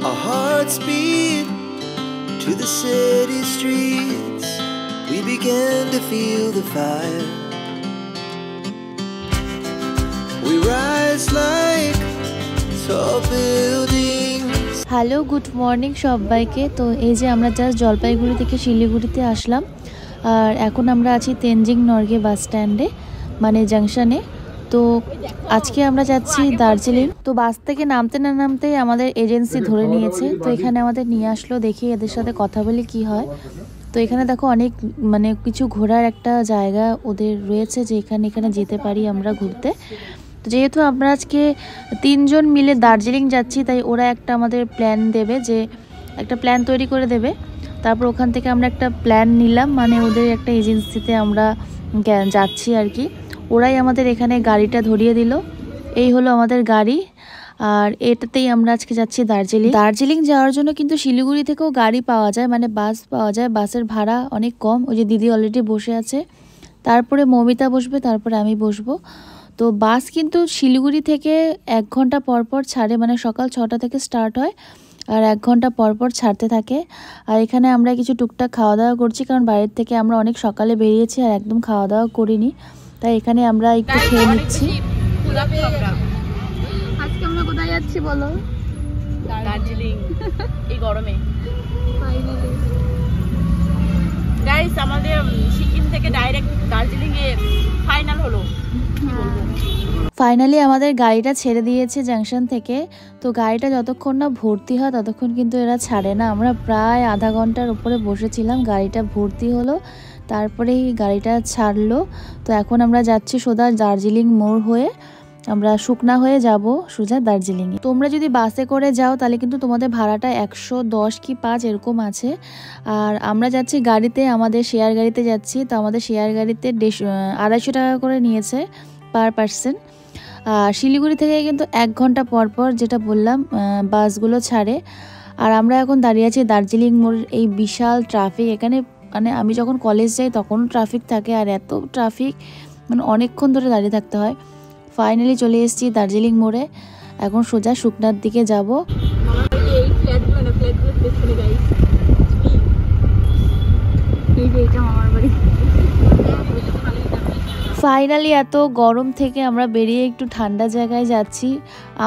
Our hearts beat to the city streets. We began to feel the fire. We rise like tall buildings. Hello, good morning সবাইকে। তো এই যে আমরা just Jalpaiguri থেকে শিলিগুড়িতে আসলাম, আর এখন আমরা আছি তেনজিং নর্গে বাস স্ট্যান্ডে, মানে জাংশনে। তো আজকে আমরা যাচ্ছি দার্জিলিং। তো বাস থেকে নামতে না নামতেই আমাদের এজেন্সি ধরে নিয়েছে, তো এখানে আমাদের নিয়ে আসলো। দেখি এদের সাথে কথা বলি কি হয়। তো এখানে দেখো অনেক মানে কিছু ঘোরার একটা জায়গা ওদের রয়েছে, যে এখানে যেতে পারি আমরা ঘুরতে। তো যেহেতু আমরা আজকে 3 জন মিলে দার্জিলিং যাচ্ছি, তাই ওরা একটা আমাদের প্ল্যান দেবে, যে একটা প্ল্যান তৈরি করে দেবে। তারপর ওখান থেকে আমরা একটা প্ল্যান নিলাম, মানে ওদের একটা এজেন্সিতে আমরা যাচ্ছি আর কি। ওরাই আমাদের এখানে গাড়িটা ধরিয়ে দিল। এই হলো আমাদের গাড়ি, আর এটাতেই আমরা আজকে যাচ্ছি দার্জিলিং যাওয়ার জন্য কিন্তু শিলিগুড়ি থেকেও গাড়ি পাওয়া যায়, মানে বাস পাওয়া যায়। বাসের ভাড়া অনেক কম। ওই যে দিদি অলরেডি বসে আছে, তারপরে মমিতা বসবে, তারপরে আমি বসবো। তো বাস কিন্তু শিলিগুড়ি থেকে 1 ঘন্টা পর পর ছাড়ে, মানে সকাল 6টা থেকে স্টার্ট হয় আর 1 ঘন্টা পর পর ছাড়তে থাকে। আর এখানে আমরা কিছু টুকটাক খাওয়া দাওয়া করছি, কারণ বাইরের থেকে আমরা অনেক সকালে বেরিয়েছি আর একদম খাওয়া দাওয়া করিনি, তাই এখানে আমরা একটু খেয়ে নিচ্ছি। আজকে আমরা কোথায় যাচ্ছি বলো? দার্জিলিং এই গরমে। গাইস, আমাদের সিকিম থেকে ডাইরেক্ট দার্জিলিং এ ফাইনাল হলো। ফাইনালি আমাদের গাড়িটা ছেড়ে দিয়েছে জাংশন থেকে। তো গাড়িটা যতক্ষণ না ভর্তি হয় ততক্ষণ কিন্তু এরা ছাড়ে না। আমরা প্রায় আধা ঘন্টার উপরে বসেছিলাম, গাড়িটা ভর্তি হলো, তারপরেই গাড়িটা ছাড়লো। তো এখন আমরা যাচ্ছি সোজা দার্জিলিং মোড় হয়ে, আমরা শুকনা হয়ে যাব সোজা দার্জিলিংয়ে। তোমরা যদি বাসে করে যাও তাহলে কিন্তু তোমাদের ভাড়াটা 110 কি 5 এরকম আছে। আর আমরা যাচ্ছি গাড়িতে, আমাদের শেয়ার গাড়িতে যাচ্ছি। তো আমাদের শেয়ার গাড়িতে 250 টাকা করে নিয়েছে পার পার্সন। শিলিগুড়ি থেকে কিন্তু 1 ঘন্টা পর পর, যেটা বললাম, বাসগুলো ছাড়ে। আর আমরা এখন দাঁড়িয়ে আছি দার্জিলিং মোড়ের। এই বিশাল ট্রাফিক এখানে, মানে আমি যখন কলেজ যাই তখনও ট্রাফিক থাকে, আর এত ট্রাফিক, মানে অনেকক্ষণ ধরে দাঁড়িয়ে থাকতে হয়। ফাইনালি চলে এসেছি দার্জিলিং মোড়ে, এখন সোজা শুকনার দিকে যাব। ফাইনালি এত গরম থেকে আমরা বেরিয়ে একটু ঠান্ডা জায়গায় যাচ্ছি।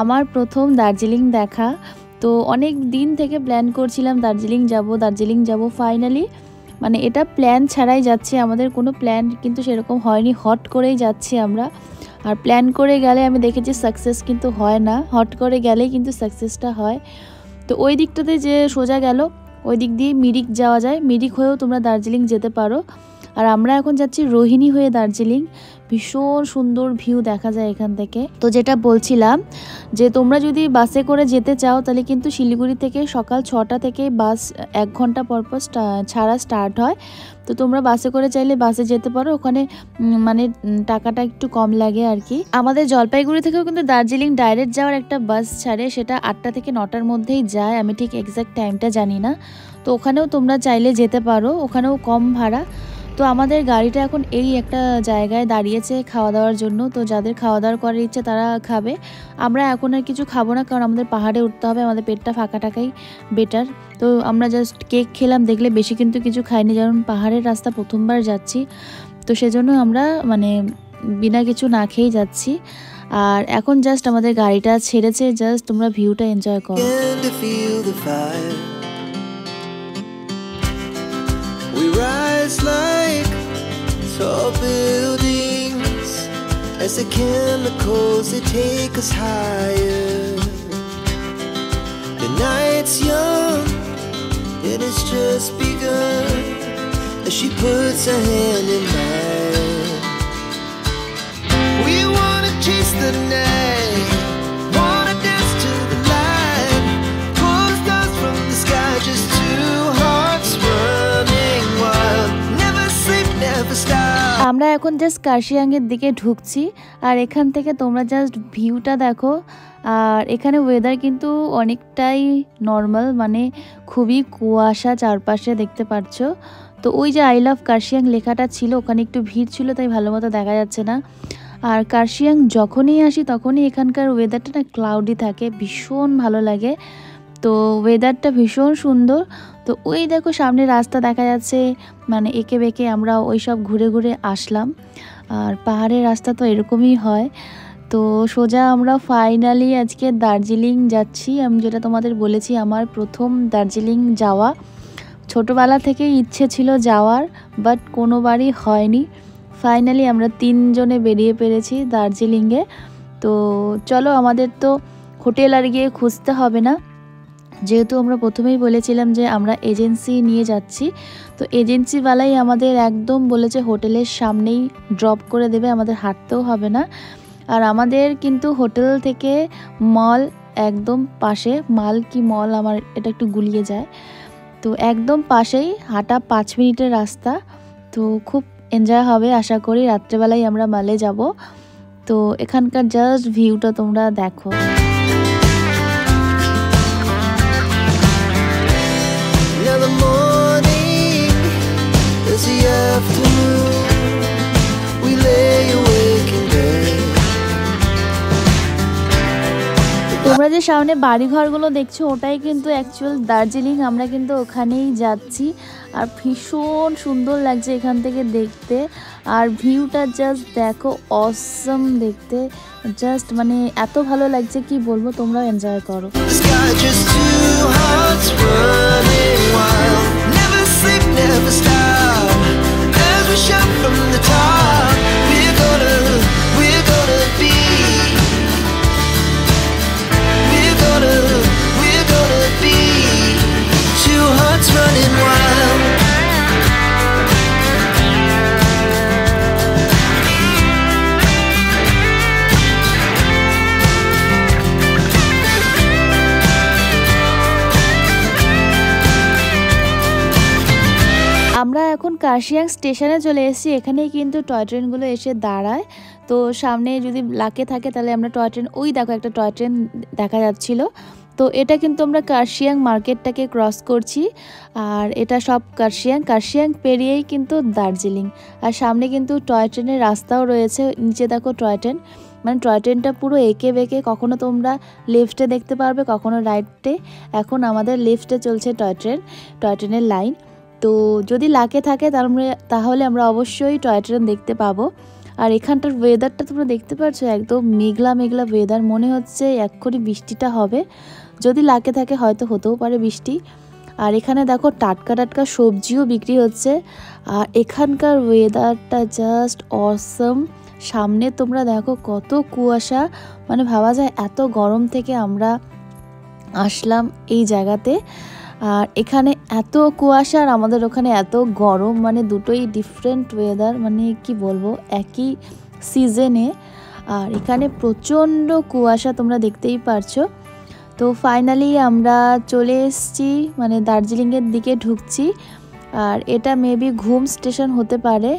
আমার প্রথম দার্জিলিং দেখা। তো অনেক দিন থেকে প্ল্যান করছিলাম দার্জিলিং যাব। ফাইনালি মানে এটা প্ল্যান ছাড়াই যাচ্ছি, আমাদের কোনো প্ল্যান কিন্তু সেরকম হয়নি, হট করেই যাচ্ছি আমরা। আর প্ল্যান করে গেলে আমি দেখেছি সাকসেস কিন্তু হয় না, হট করে গেলেই কিন্তু সাকসেসটা হয়। তো ওই দিকটাতে যে সোজা গেল, ওই দিক দিয়ে মিরিক যাওয়া যায়, মিরিক হয়েও তোমরা দার্জিলিং যেতে পারো। আর আমরা এখন যাচ্ছি রোহিণী হয়ে দার্জিলিং। ভীষণ সুন্দর ভিউ দেখা যায় এখান থেকে। তো যেটা বলছিলাম, যে তোমরা যদি বাসে করে যেতে চাও তাহলে কিন্তু শিলিগুড়ি থেকে সকাল 6টা থেকে বাস 1 ঘন্টা পর পর ছাড়া স্টার্ট হয়। তো তোমরা বাসে করে চাইলে বাসে যেতে পারো, ওখানে মানে টাকাটা একটু কম লাগে আর কি। আমাদের জলপাইগুড়ি থেকেও কিন্তু দার্জিলিং ডাইরেক্ট যাওয়ার একটা বাস ছাড়ে, সেটা 8টা থেকে 9টার মধ্যেই যায়, আমি ঠিক এক্স্যাক্ট টাইমটা জানি না। তো ওখানেও তোমরা চাইলে যেতে পারো, ওখানেও কম ভাড়া। তো আমাদের গাড়িটা এখন এই একটা জায়গায় দাঁড়িয়েছে খাওয়া দাওয়ার জন্য। তো যাদের খাওয়া দাওয়ার করার ইচ্ছে তারা খাবে। আমরা এখন আর কিছু খাবো না, কারণ আমাদের পাহাড়ে উঠতে হবে, আমাদের পেটটা ফাঁকা টাকাই বেটার। তো আমরা জাস্ট কেক খেলাম, দেখলে বেশি কিন্তু কিছু খাইনি, যেমন পাহাড়ের রাস্তা প্রথমবার যাচ্ছি। তো সেজন্য আমরা মানে বিনা কিছু না খেয়েই যাচ্ছি। আর এখন জাস্ট আমাদের গাড়িটা ছেড়েছে, জাস্ট তোমরা ভিউটা এনজয় করো। We rise like tall buildings as the chemicals they take us higher. The night's young and it's just begun as she puts her hand in mine. We wanna chase the night, wanna dance to the light, pull stars from the sky, just two hearts running wild, never sleep, never stop. আমরা এখন just কার্শিয়াংয়ের দিকে ঢুকছি, আর এখান থেকে তোমরা just ভিউটা দেখো। আর এখানে ওয়েদার কিন্তু অনেকটাই নর্মাল, মানে খুবই কুয়াশা চারপাশে দেখতে পাচ্ছ। তো ওই যে আই লাভ কার্শিয়াং লেখাটা ছিল, ওখানে একটু ভিড় ছিল, তাই ভালো মতো দেখা যাচ্ছে না। আর কার্শিয়াং যখনই আসি তখনই এখানকার ওয়েদারটা না ক্লাউডি থাকে, ভীষণ ভালো লাগে। তো ওয়েদারটা ভীষণ সুন্দর। তো ওই দেখো সামনে রাস্তা দেখা যাচ্ছে, মানে এঁকে বেঁকে আমরা ওই সব ঘুরে ঘুরে আসলাম। আর পাহাড়ের রাস্তা তো এরকমই হয়। তো সোজা আমরা ফাইনালি আজকে দার্জিলিং যাচ্ছি। আমি যেটা তোমাদের বলেছি, আমার প্রথম দার্জিলিং যাওয়া। ছোটোবেলা থেকেই ইচ্ছে ছিল যাওয়ার, বাট কোনোবারই হয়নি। ফাইনালি আমরা 3 জনে বেরিয়ে পেরেছি দার্জিলিংয়ে। তো চলো, আমাদের তো হোটেল আর গিয়ে খুঁজতে হবে না, যেহেতু আমরা প্রথমেই বলেছিলাম যে আমরা এজেন্সি নিয়ে যাচ্ছি। তো এজেন্সিওয়ালাই আমাদের একদম বলেছে হোটেলের সামনেই ড্রপ করে দেবে, আমাদের হাঁটতেও হবে না। আর আমাদের কিন্তু হোটেল থেকে মল একদম পাশে, মাল কি মল আমার এটা একটু গুলিয়ে যায়। তো একদম পাশেই, হাঁটা 5 মিনিটের রাস্তা। তো খুব এনজয় হবে আশা করি। রাত্রেবেলায় আমরা মালে যাব। তো এখানকার জাস্ট ভিউটা তোমরা দেখো। Now the morning is the afternoon. We lay awake in bed. তোমরা যে সামনে বাড়িঘরগুলো দেখছো ওটাই কিন্তু অ্যাকচুয়াল দার্জিলিং। আমরা কিন্তু ওখানেই যাচ্ছি। আর ভীষণ সুন্দর লাগছে এখান থেকে দেখতে। আর ভিউটা জাস্ট দেখো, অসম দেখতে। জাস্ট মানে এত ভালো লাগছে কি বলবো, তোমরাও এনজয় করো। The sky just two hearts running wild. Never sleep, never stop. As we shout from the top, we're gonna be. We're gonna be two hearts running wild. আমরা এখন কার্শিয়াং স্টেশনে চলে এসেছি। এখানেই কিন্তু টয় ট্রেনগুলো এসে দাঁড়ায়। তো সামনে যদি লাকে থাকে তাহলে আমরা টয় ট্রেন, ওই দেখো একটা টয় ট্রেন দেখা যাচ্ছিল। তো এটা কিন্তু আমরা কার্শিয়াং মার্কেটটাকে ক্রস করছি। আর এটা সব কার্শিয়াং পেরিয়েই কিন্তু দার্জিলিং। আর সামনে কিন্তু টয় ট্রেনের রাস্তাও রয়েছে। নিচে দেখো টয় ট্রেন, মানে টয় ট্রেনটা পুরো এঁকে বেঁকে, কখনো তোমরা লেফটে দেখতে পারবে, কখনো রাইটে। এখন আমাদের লেফটে চলছে টয় ট্রেনের লাইন। তো যদি লাকে থাকে তাহলে আমরা অবশ্যই টয় ট্রেন দেখতে পাবো। আর এখানটার ওয়েদারটা তোমরা দেখতে পাচ্ছ, একদম মেঘলা মেঘলা ওয়েদার। মনে হচ্ছে এক্ষুনি বৃষ্টিটা হবে। যদি লাকে থাকে হয়তো হতেও পারে বৃষ্টি। আর এখানে দেখো টাটকা সবজিও বিক্রি হচ্ছে। আর এখানকার ওয়েদারটা জাস্ট অসম। সামনে তোমরা দেখো কত কুয়াশা, মানে ভাবা যায় এত গরম থেকে আমরা আসলাম এই জায়গাতে। আর এখানে এত কুয়াশা আর আমাদের ওখানে এত গরম, মানে দুটোই ডিফারেন্ট ওয়েদার, মানে কি বলবো, একই সিজনে। আর এখানে প্রচণ্ড কুয়াশা তোমরা দেখতেই পারছো। তো ফাইনালি আমরা চলে এসেছি, মানে দার্জিলিংয়ের দিকে ঢুকছি। আর এটা মেবি ঘুম স্টেশন হতে পারে।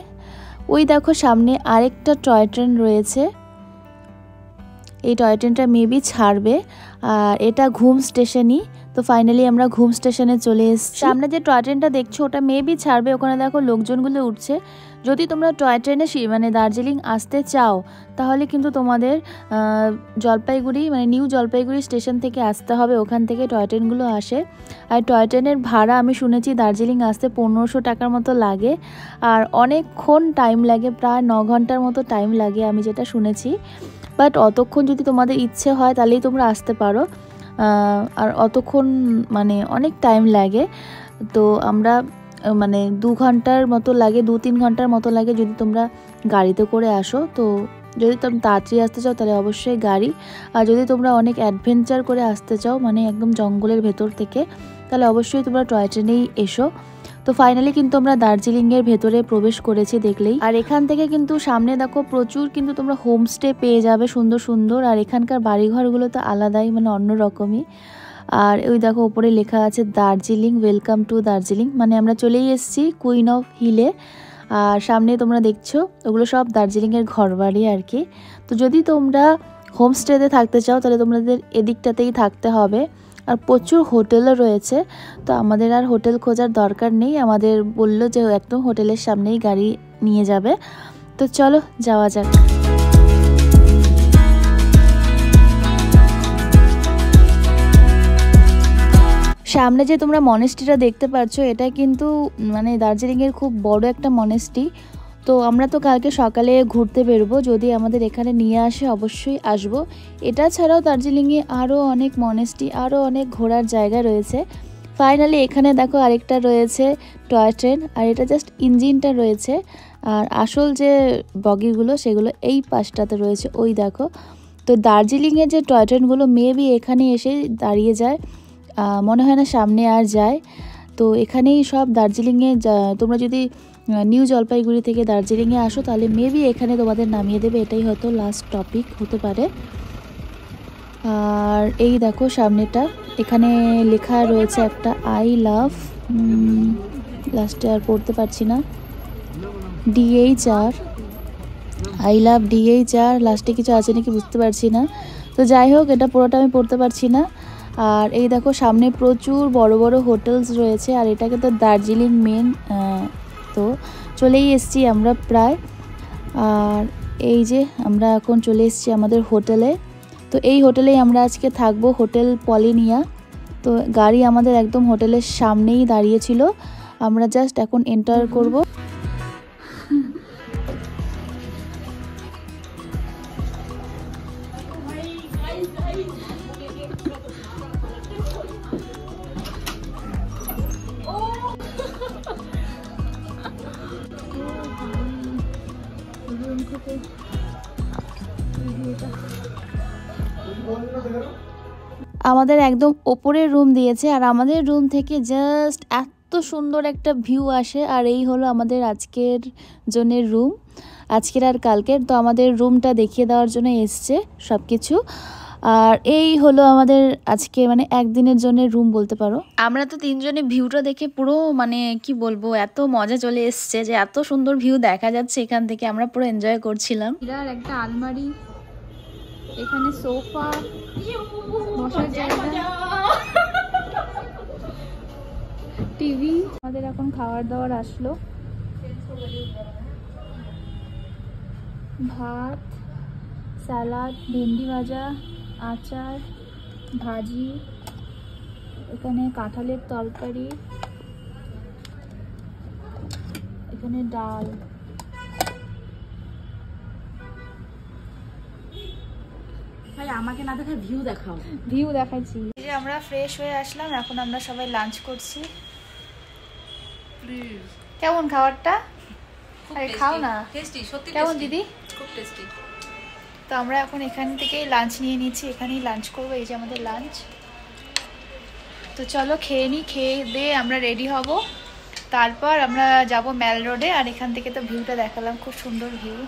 ওই দেখো সামনে আরেকটা টয় ট্রেন রয়েছে, এই টয় ট্রেনটা মেবি ছাড়বে। আর এটা ঘুম স্টেশনই। তো ফাইনালি আমরা ঘুম স্টেশনে চলে এসেছি। সামনে যে টয় ট্রেনটা দেখছো ওটা মেবি ছাড়বে। ওখানে দেখো লোকজনগুলো উঠছে। যদি তোমরা টয় ট্রেনে মানে দার্জিলিং আসতে চাও তাহলে কিন্তু তোমাদের জলপাইগুড়ি, মানে নিউ জলপাইগুড়ি স্টেশন থেকে আসতে হবে। ওখান থেকে টয় ট্রেনগুলো আসে। আর টয় ট্রেনের ভাড়া আমি শুনেছি দার্জিলিং আসতে 1500 টাকার মতো লাগে। আর অনেকক্ষণ টাইম লাগে, প্রায় 9 ঘন্টার মতো টাইম লাগে আমি যেটা শুনেছি। বাট অতক্ষণ যদি তোমাদের ইচ্ছে হয় তাহলেই তোমরা আসতে পারো। আর অতক্ষণ মানে অনেক টাইম লাগে। তো আমরা মানে 2 ঘন্টার মতো লাগে, 2-3 ঘন্টার মতো লাগে যদি তোমরা গাড়িতে করে আসো। তো যদি তোমরা তাড়াতাড়ি আসতে চাও তাহলে অবশ্যই গাড়ি। আর যদি তোমরা অনেক অ্যাডভেঞ্চার করে আসতে চাও, মানে একদম জঙ্গলের ভেতর থেকে, তাহলে অবশ্যই তোমরা টয় ট্রেনেই এসো। তো ফাইনালি কিন্তু আমরা দার্জিলিংয়ের ভেতরে প্রবেশ করেছি দেখলেই। আর এখান থেকে কিন্তু সামনে দেখো প্রচুর কিন্তু তোমরা হোমস্টে পেয়ে যাবে, সুন্দর সুন্দর। আর এখানকার বাড়িঘরগুলো তো আলাদাই, মানে অন্যরকমই। আর ওই দেখো উপরে লেখা আছে দার্জিলিং, ওয়েলকাম টু দার্জিলিং, মানে আমরা চলেই এসেছি কুইন অফ হিলে। আর সামনে তোমরা দেখছো ওগুলো সব দার্জিলিংয়ের ঘরবাড়ি আর কি। তো যদি তোমরা হোমস্টেতে থাকতে চাও তাহলে তোমাদের এদিকটাতেই থাকতে হবে। আর প্রচুর হোটেলও রয়েছে। তো আমাদের আর হোটেল খোঁজার দরকার নেই, আমাদের বললো যে একদম হোটেলের সামনেই গাড়ি নিয়ে যাবে। তো চলো যাওয়া যাক। সামনে যে তোমরা মনেস্ট্রিটা দেখতে পাচ্ছ, এটা কিন্তু মানে দার্জিলিংয়ের খুব বড় একটা মনেস্ট্রি। তো আমরা তো কালকে সকালে ঘুরতে বেরোবো, যদি আমাদের এখানে নিয়ে আসে অবশ্যই আসবো। এটা ছাড়াও দার্জিলিংয়ে আরও অনেক মনেস্ট্রি, আরও অনেক ঘোরার জায়গা রয়েছে। ফাইনালি এখানে দেখো আরেকটা রয়েছে টয় ট্রেন, আর এটা জাস্ট ইঞ্জিনটা রয়েছে, আর আসল যে বগিগুলো সেগুলো এই পাশটাতে রয়েছে, ওই দেখো। তো দার্জিলিংয়ের যে টয় ট্রেনগুলো মেবি এখানে এসে দাঁড়িয়ে যায়, মনে হয় না সামনে আর যায়। তো এখানেই সব দার্জিলিংয়ে তোমরা যদি নিউ জলপাইগুড়ি থেকে দার্জিলিংয়ে আসো তাহলে মেবি এখানে তোমাদের নামিয়ে দেবে, এটাই হয়তো লাস্ট টপিক হতে পারে। আর এই দেখো সামনেটা, এখানে লেখা রয়েছে একটা আই লাভ, লাস্টে আর পড়তে পারছি না, DHR, আই লাভ DHR, লাস্টে কিছু আছে নাকি বুঝতে পারছি না। তো যাই হোক, এটা পুরোটা আমি পড়তে পারছি না। আর এই দেখো সামনে প্রচুর বড় বড় হোটেলস রয়েছে, আর এটাকে তো দার্জিলিং মেন। তো চলেই এসেছি আমরা প্রায়। আর এই যে আমরা এখন চলে এসেছি আমাদের হোটেলে। তো এই হোটেলেই আমরা আজকে থাকবো, হোটেল পলিনিয়া। তো গাড়ি আমাদের একদম হোটেলের সামনেই দাঁড়িয়েছিল, আমরা জাস্ট এখন এন্টার করব। আমাদের একদম ওপরের রুম দিয়েছে, আর আমাদের রুম থেকে জাস্ট এত সুন্দর একটা ভিউ আসে। আর এই হলো আমাদের আজকের জনের রুম, আজকের আর কালকের। তো আমাদের রুমটা দেখিয়ে দেওয়ার জন্য এসছে সব কিছু। আর এই হলো আমাদের আজকে মানে একদিনের জন্য রুম বলতে পারো। আমরা তো তিনজনে ভিউটা দেখে পুরো মানে কি বলবো, এত মজা চলে এসছে যে এত সুন্দর ভিউ দেখা যাচ্ছে এখান থেকে, আমরা পুরো এনজয় করছিলাম। এটার একটা আলমারি, এখানে সোফা, বসার জায়গা, টিভি। আমাদের এখন খাবার দাবার আসলো, ভাত, স্যালাড, ভেন্ডি ভাজা, আচার, ভাজি, এখানে কাঁঠালের তরকারি, এখানে ডাল। আমাকে না দেখে ভিউ দেখাও। ভিউ দেখাচ্ছি। এই যে আমরা ফ্রেশ হয়ে আসলাম, এখন আমরা সবাই লাঞ্চ করছি। কেমন খাবারটা? আরে খাও না। টেস্টি, সত্যি কেমন দিদি? খুব টেস্টি। তো আমরা এখন এখান থেকেই লাঞ্চ নিয়ে নিচ্ছি, এখানেই লাঞ্চ করবো। এই যে আমাদের লাঞ্চ। তো চলো খেয়ে নিই, খেয়ে দিয়ে আমরা রেডি হব, তারপর আমরা যাব ম্যাল রোডে। আর এখান থেকে তো ভিউটা দেখালাম, খুব সুন্দর ভিউ।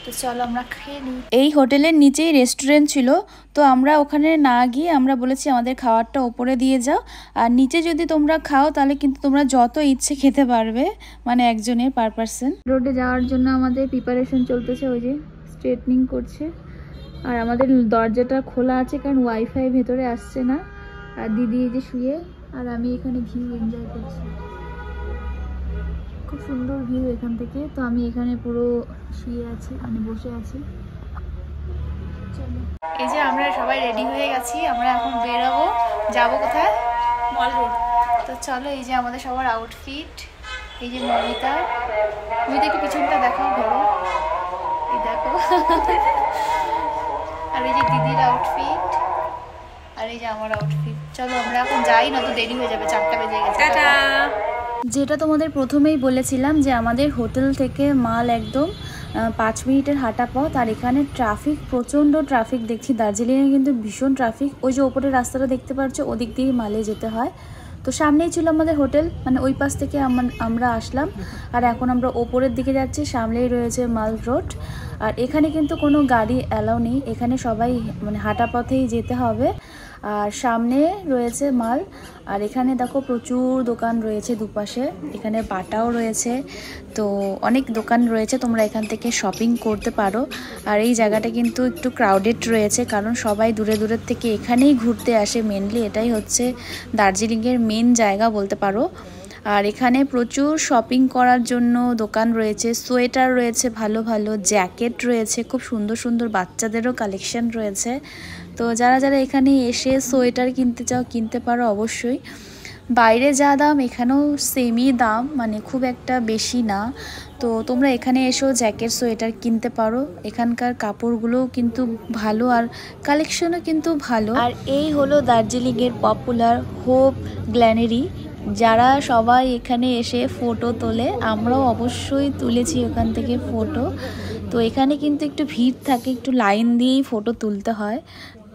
তো চলো আমরা খেয়ে নিই। এই হোটেলের নিচেই রেস্টুরেন্ট ছিল, তো আমরা ওখানে না গিয়ে আমরা বলেছি আমাদের খাবারটা ওপরে দিয়ে যাও, আর নিচে যদি তোমরা খাও তাহলে কিন্তু তোমরা যত ইচ্ছে খেতে পারবে, মানে একজনের পার পারসন। রোডে যাওয়ার জন্য আমাদের প্রিপারেশন চলতেছে, ওই যে স্ট্রেটনিং করছে। আর আমাদের দরজাটা খোলা আছে কারণ ওয়াইফাই ভেতরে আসছে না। আর দিদি এই যে শুয়ে, আর আমি এখানে ভিউ এনজয় করছি, খুব সুন্দর ভিউ এখান থেকে। তো আমি এখানে পুরো শুয়ে আছি, মানে বসে আছি। চলো, এই যে আমরা সবাই রেডি হয়ে গেছি, আমরা এখন বেরোবো, যাবো কোথায়? মল রোড। তো চলো, এই যে আমাদের সবার আউটফিট। এই যে মমিতা একটু পিছনটা দেখাও, ধরো, এই দেখো। আর এই যে দিদির আউটফিট, আর এই যে আমার আউটফিট। চলো আমরা এখন যাই, না তো দেরি হয়ে যাবে, 4টা বেজে গেছে। টাটা। যেটা তোমাদের প্রথমেই বলেছিলাম যে আমাদের হোটেল থেকে মাল একদম 5 মিনিটের হাঁটা পথ। আর এখানে ট্রাফিক, প্রচণ্ড ট্রাফিক দেখছি। দার্জিলিংয়ে কিন্তু ভীষণ ট্রাফিক। ওই যে ওপরের রাস্তাটা দেখতে পাচ্ছ, ওদিক দিয়েই মালে যেতে হয়। তো সামনেই ছিল আমাদের হোটেল, মানে ওই পাশ থেকে আমরা আসলাম। আর এখন আমরা ওপরের দিকে যাচ্ছি, সামনেই রয়েছে মাল রোড। আর এখানে কিন্তু কোনো গাড়ি অ্যালাউ নেই, এখানে সবাই মানে হাঁটা পথেই যেতে হবে। আর সামনে রয়েছে মাল। আর এখানে দেখো প্রচুর দোকান রয়েছে দুপাশে, এখানে বাটাও রয়েছে। তো অনেক দোকান রয়েছে, তোমরা এখান থেকে শপিং করতে পারো। আর এই জায়গাটা কিন্তু একটু ক্রাউডেড রয়েছে, কারণ সবাই দূরে দূরের থেকে এখানেই ঘুরতে আসে মেনলি। এটাই হচ্ছে দার্জিলিংয়ের মেন জায়গা বলতে পারো। আর এখানে প্রচুর শপিং করার জন্য দোকান রয়েছে, সোয়েটার রয়েছে, ভালো ভালো জ্যাকেট রয়েছে, খুব সুন্দর সুন্দর বাচ্চাদেরও কালেকশন রয়েছে। তো যারা যারা এখানে এসে সোয়েটার কিনতে চাও কিনতে পারো অবশ্যই। বাইরে যা দাম এখানেও সেমই দাম, মানে খুব একটা বেশি না। তো তোমরা এখানে এসেও জ্যাকেট সোয়েটার কিনতে পারো। এখানকার কাপড়গুলোও কিন্তু ভালো আর কালেকশনও কিন্তু ভালো। আর এই হলো দার্জিলিংয়ের পপুলার হোপ গ্ল্যানারি, যারা সবাই এখানে এসে ফটো তোলে, আমরাও অবশ্যই তুলেছি ওখান থেকে ফটো। তো এখানে কিন্তু একটু ভিড় থাকে, একটু লাইন দিয়েই ফটো তুলতে হয়।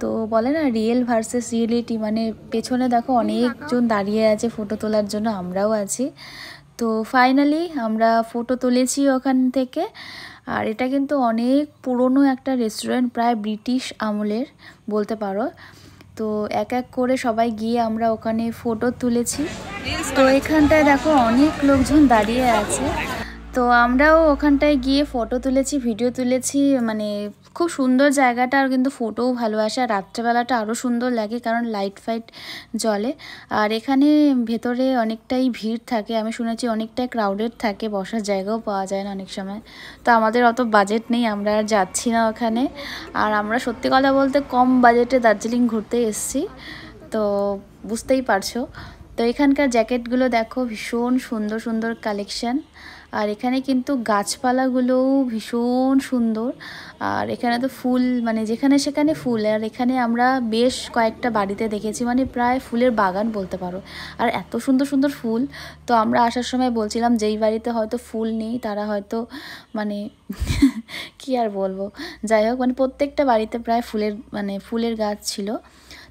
তো বলে না রিয়েল ভার্সেস রিয়েলিটি, মানে পেছনে দেখো অনেকজন দাঁড়িয়ে আছে ফটো তোলার জন্য, আমরাও আছি। তো ফাইনালি আমরা ফটো তুলেছি ওখান থেকে। আর এটা কিন্তু অনেক পুরনো একটা রেস্টুরেন্ট, প্রায় ব্রিটিশ আমলের বলতে পারো। তো এক এক করে সবাই গিয়ে আমরা ওখানে ফটো তুলেছি। তো এখানটায় দেখো অনেক লোকজন দাঁড়িয়ে আছে। তো আমরাও ওখানটায় গিয়ে ফটো তুলেছি, ভিডিও তুলেছি। মানে খুব সুন্দর জায়গাটা, আর কিন্তু ফটোও ভালো আসে। আর রাত্রেবেলাটা আরও সুন্দর লাগে কারণ লাইট ফাইট জ্বলে। আর এখানে ভেতরে অনেকটাই ভিড় থাকে, আমি শুনেছি অনেকটাই ক্রাউডেড থাকে, বসার জায়গাও পাওয়া যায় না অনেক সময়। তো আমাদের অত বাজেট নেই, আমরা আর যাচ্ছি না ওখানে। আর আমরা সত্যি কথা বলতে কম বাজেটে দার্জিলিং ঘুরতে এসেছি, তো বুঝতেই পারছো। তো এখানকার জ্যাকেটগুলো দেখো ভীষণ সুন্দর সুন্দর কালেকশান। আর এখানে কিন্তু গাছপালাগুলোও ভীষণ সুন্দর। আর এখানে তো ফুল, মানে যেখানে সেখানে ফুল। আর এখানে আমরা বেশ কয়েকটা বাড়িতে দেখেছি, মানে প্রায় ফুলের বাগান বলতে পারো। আর এত সুন্দর সুন্দর ফুল। তো আমরা আসার সময় বলছিলাম যেই বাড়িতে হয়তো ফুল নেই তারা হয়তো মানে কি আর বলবো, যাই হোক মানে প্রত্যেকটা বাড়িতে প্রায় ফুলের গাছ ছিল।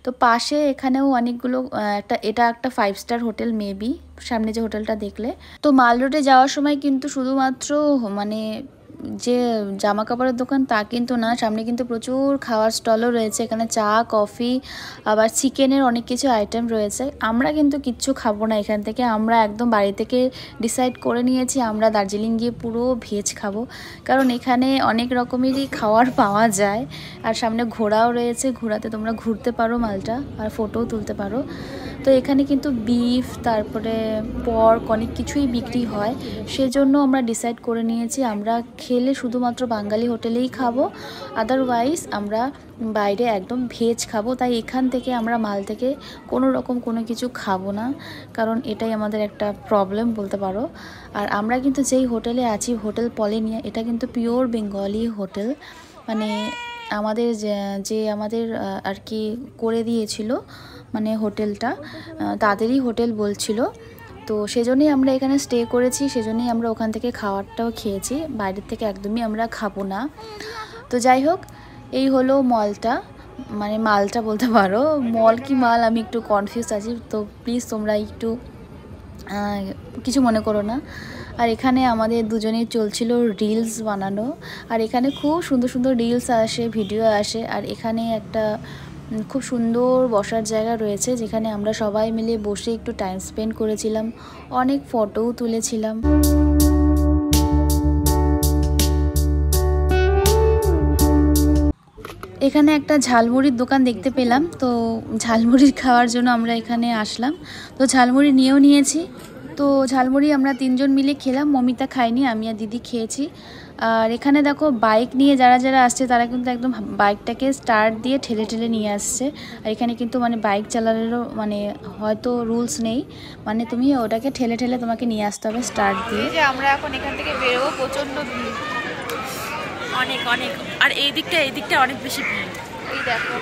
তো পাশে এখানেও অনেকগুলো এটা একটা 5 স্টার হোটেল মেবি, সামনে যে হোটেলটা দেখলে। তো মাল রোডে যাওয়ার সময় কিন্তু শুধুমাত্র মানে যে জামা কাপড়ের দোকান তা কিন্তু না, সামনে কিন্তু প্রচুর খাওয়ার স্টলও রয়েছে। এখানে চা, কফি, আবার চিকেনের অনেক কিছু আইটেম রয়েছে। আমরা কিন্তু কিচ্ছু খাবো না এখান থেকে, আমরা একদম বাড়ি থেকে ডিসাইড করে নিয়েছি আমরা দার্জিলিং গিয়ে পুরো ভেজ খাবো, কারণ এখানে অনেক রকমেরই খাওয়ার পাওয়া যায়। আর সামনে ঘোড়াও রয়েছে, ঘোড়াতে তোমরা ঘুরতে পারো মালটা, আর ফটোও তুলতে পারো। তো এখানে কিন্তু বিফ, তারপরে পর্ক অনেক কিছুই বিক্রি হয়। সেজন্য আমরা ডিসাইড করে নিয়েছি আমরা খেলে শুধুমাত্র বাঙালি হোটেলেই খাবো, আদারওয়াইজ আমরা বাইরে একদম ভেজ খাবো। তাই এখান থেকে আমরা মাল থেকে কোনো রকম কোনো কিছু খাবো না, কারণ এটাই আমাদের একটা প্রবলেম বলতে পারো। আর আমরা কিন্তু যেই হোটেলে আছি, হোটেল পলিনিয়া, এটা কিন্তু পিওর বেঙ্গলি হোটেল। মানে আমাদের যে আমাদের আর কি করে দিয়েছিল মানে হোটেলটা, তাদেরই হোটেল বলছিল। তো সেজন্যই আমরা এখানে স্টে করেছি, সেজন্যই আমরা ওখান থেকে খাবারটাও খেয়েছি, বাইরের থেকে একদমই আমরা খাবো না। তো যাই হোক, এই হলো মলটা, মানে মালটা বলতে পারো, মল কি মাল আমি একটু কনফিউজ আছি। তো প্লিজ তোমরা একটু কিছু মনে করো না। আর এখানে আমাদের দুজনেই চলছিল রিলস বানানো। আর এখানে খুব সুন্দর সুন্দর রিলস আসে, ভিডিও আসে। আর এখানে একটা খুব সুন্দর বসার জায়গা রয়েছে, যেখানে আমরা সবাই মিলে বসে একটু টাইম স্পেন্ড করেছিলাম, অনেক ফটোও তুলেছিলাম। এখানে একটা ঝালমুড়ির দোকান দেখতে পেলাম, তো ঝালমুড়ি খাওয়ার জন্য আমরা এখানে আসলাম। তো ঝালমুড়ি নিয়েও নিয়েছি। তো ঝালমুড়ি আমরা 3 জন মিলে খেলাম, মমিতা খাইনি, আমি আর দিদি খেয়েছি। আর এখানে দেখো বাইক নিয়ে যারা যারা আসছে তারা কিন্তু একদম বাইকটাকে স্টার্ট দিয়ে ঠেলে ঠেলে নিয়ে আসছে। আর এখানে কিন্তু মানে বাইক চালানোরও মানে হয়তো রুলস নেই, মানে তুমি ওটাকে ঠেলে ঠেলে তোমাকে নিয়ে আসতে হবে স্টার্ট দিয়ে। যে আমরা এখন এখান থেকে বেরোবো, প্রচন্ড ভিড়, অনেক অনেক। আর এই দিকটা অনেক বেশি ভিড়। এই দেখো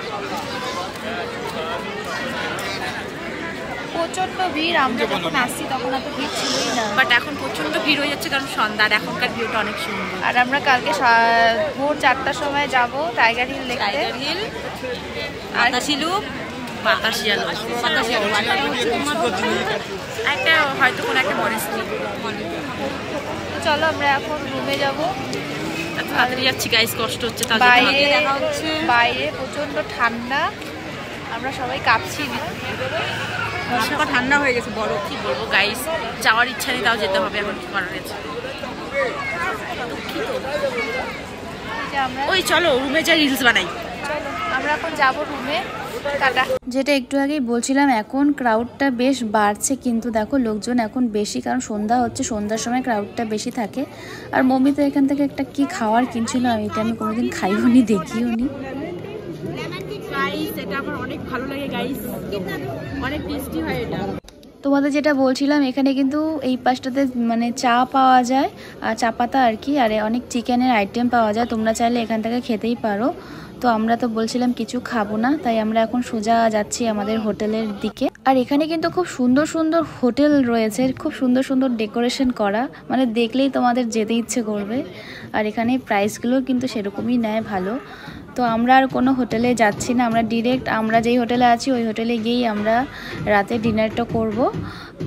প্রচন্ড ভিড়। আমরা যখন আসছি তখন এত ভিড় ছিলই না, বাট এখন প্রচন্ড ভিড় হয়ে যাচ্ছে কারণ সন্ধ্যা। আর এখনকার ভিউটা অনেক সুন্দর। আর আমরা কালকে ভোর 4টার সময় যাব টাইগার হিল দেখতে। টাইগার হিল, বাতাসিয়ালু, একটা হয়তো কোনো একটা মনেস্ট্রি। তো চলো আমরা এখন রুমে যাব। তাড়াতাড়ি যাচ্ছি গাইস, কষ্ট হচ্ছে। বাইরে প্রচন্ড ঠান্ডা, আমরা সবাই কাঁপছি, ঠান্ডা হয়ে গেছে বড়। কি বলবো গাইস, যাওয়ার ইচ্ছা নেই, তাও যেতে হবে। এখন কি করার আছে? ওই চলো রুমে যাই, রিলস বানাই। চলো আমরা এখন যাব রুমে। টাটা। যেটা একটু আগেই বলছিলাম, এখন ক্রাউডটা বেশ বাড়ছে, কিন্তু দেখো লোকজন এখন বেশি, কারণ সন্ধ্যা হচ্ছে, সন্ধ্যার সময় ক্রাউডটা বেশি থাকে। আর মম্মি তো এখান থেকে একটা কি খাওয়ার কিনছিল, এটা আমি কোনোদিন খাইও নি, দেখিও নি। গাইস, এটা আমার অনেক ভালো লাগে গাইস, অনেক টেস্টি হয় এটা। তোমাদের যেটা বলছিলাম, এখানে কিন্তু এই পাশটাতে মানে চা পাওয়া যায় আর চা পাতা আর কি, আর অনেক চিকেনের আইটেম পাওয়া যায়, তোমরা চাইলে এখান থেকে খেতেই পারো। তো আমরা তো বলছিলাম কিছু খাবো না, তাই আমরা এখন সোজা যাচ্ছি আমাদের হোটেলের দিকে। আর এখানে কিন্তু খুব সুন্দর সুন্দর হোটেল রয়েছে, খুব সুন্দর সুন্দর ডেকোরেশন করা, মানে দেখলেই তোমাদের যেতে ইচ্ছে করবে। আর এখানে প্রাইসগুলো কিন্তু সেরকমই নেয় ভালো। তো আমরা আর কোনো হোটেলে যাচ্ছি না, আমরা ডিরেক্ট আমরা যেই হোটেলে আছি ওই হোটেলে গিয়েই আমরা রাতে ডিনারটা করব।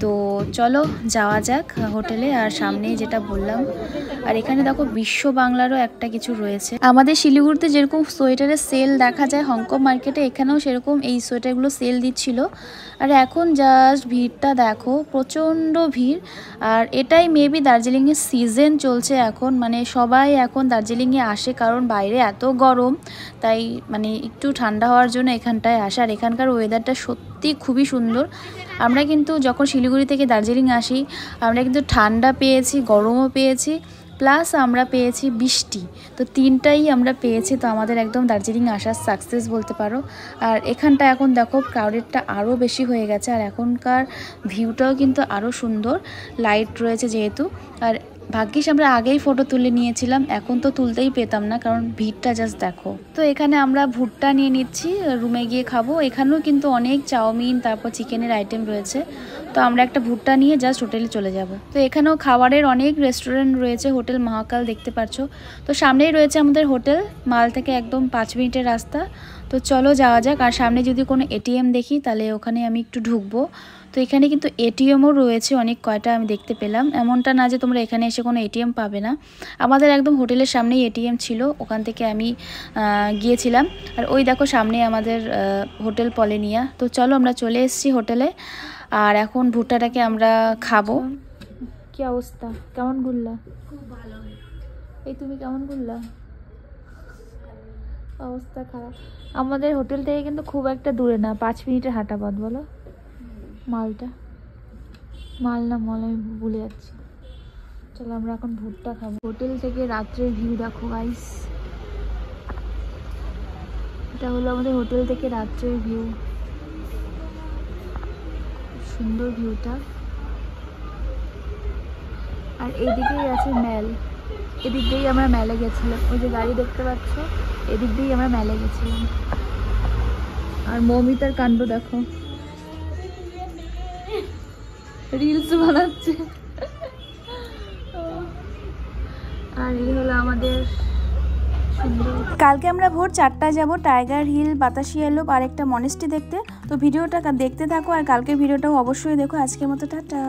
তো চলো যাওয়া যাক হোটেলে। আর সামনেই যেটা বললাম, আর এখানে দেখো বিশ্ব বাংলারও একটা কিছু রয়েছে। আমাদের শিলিগুড়িতে যেরকম সোয়েটারের সেল দেখা যায় হংকং মার্কেটে, এখানেও সেরকম এই সোয়েটারগুলো সেল দিচ্ছিল। আর এখন জাস্ট ভিড়টা দেখো, প্রচণ্ড ভিড়। আর এটাই মেবি দার্জিলিংয়ের সিজন চলছে এখন, মানে সবাই এখন দার্জিলিংয়ে আসে, কারণ বাইরে এত গরম, তাই মানে একটু ঠান্ডা হওয়ার জন্য এখানটায় আসে। আর এখানকার ওয়েদারটা সত্যি খুবই সুন্দর। আমরা কিন্তু যখন শিলিগুড়ি থেকে দার্জিলিং আসি, আমরা কিন্তু ঠান্ডা পেয়েছি, গরমও পেয়েছি, প্লাস আমরা পেয়েছি বৃষ্টি, তো তিনটাই আমরা পেয়েছি। তো আমাদের একদম দার্জিলিং আসার সাকসেস বলতে পারো। আর এখানটা এখন দেখো ক্রাউডেডটা আরও বেশি হয়ে গেছে, আর এখনকার ভিউটাও কিন্তু আরও সুন্দর, লাইট রয়েছে যেহেতু। আর ভাগ্যিস আমরা আগেই ফটো তুলে নিয়েছিলাম, এখন তো তুলতেই পেতাম না, কারণ ভিড়টা জাস্ট দেখো। তো এখানে আমরা ভুট্টা নিয়ে নিচ্ছি, রুমে গিয়ে খাবো। এখানেও কিন্তু অনেক চাউমিন, তারপর চিকেনের আইটেম রয়েছে। তো আমরা একটা ভুট্টা নিয়ে জাস্ট হোটেলে চলে যাব। তো এখানেও খাবারের অনেক রেস্টুরেন্ট রয়েছে, হোটেল মহাকাল দেখতে পাচ্ছ। তো সামনেই রয়েছে আমাদের হোটেল, মাল থেকে একদম 5 মিনিটের রাস্তা। তো চলো যাওয়া যাক। আর সামনে যদি কোনো এটিএম দেখি তাহলে ওখানে আমি একটু ঢুকবো। তো এখানে কিন্তু এটিএমও রয়েছে অনেক কয়টা, আমি দেখতে পেলাম। এমনটা না যে তোমরা এখানে এসে কোনো এটিএম পাবে না, আমাদের একদম হোটেলের সামনেই এটিএম ছিল, ওখান থেকে আমি গিয়েছিলাম। আর ওই দেখো সামনে আমাদের হোটেল পলেনিয়া। তো চলো আমরা চলে এসেছি হোটেলে, আর এখন ভুট্টাটাকে আমরা খাবো। কি অবস্থা, কেমন ঘুরলা? খুব ভালো। এই তুমি কেমন ঘুরলা? অবস্থা খারাপ। আমাদের হোটেল থেকে কিন্তু খুব একটা দূরে না, 5 মিনিটের হাঁটা পথ। বলো মালটা মাল না মল, আমি ভুলে যাচ্ছি। চলো আমরা এখন ভুট্টা খাবো। হোটেল থেকে রাত্রের ভিউ দেখো গাইস, এটা হলো আমাদের হোটেল থেকে রাত্রের ভিউ, সুন্দর ভিউটা। আর এইদিকেই আছে মেল, এদিক দিয়েই আমরা মেলে গেছিলাম, ওই যে গাড়ি দেখতে পাচ্ছ, এদিক দিয়েই আমরা মেলে গেছিলাম। আর মৌমিতার কাণ্ড দেখো, রিলস বানাচ্ছে। আর এই হলো আমাদের সুন্দর। কালকে আমরা ভোর 4টায় যাব টাইগার হিল, বাতাসিয়া লোপ আর একটা মনেস্ট্রি দেখতে। তো ভিডিওটা দেখতে থাকো, আর কালকের ভিডিওটাও অবশ্যই দেখো। আজকের মতো টাটা।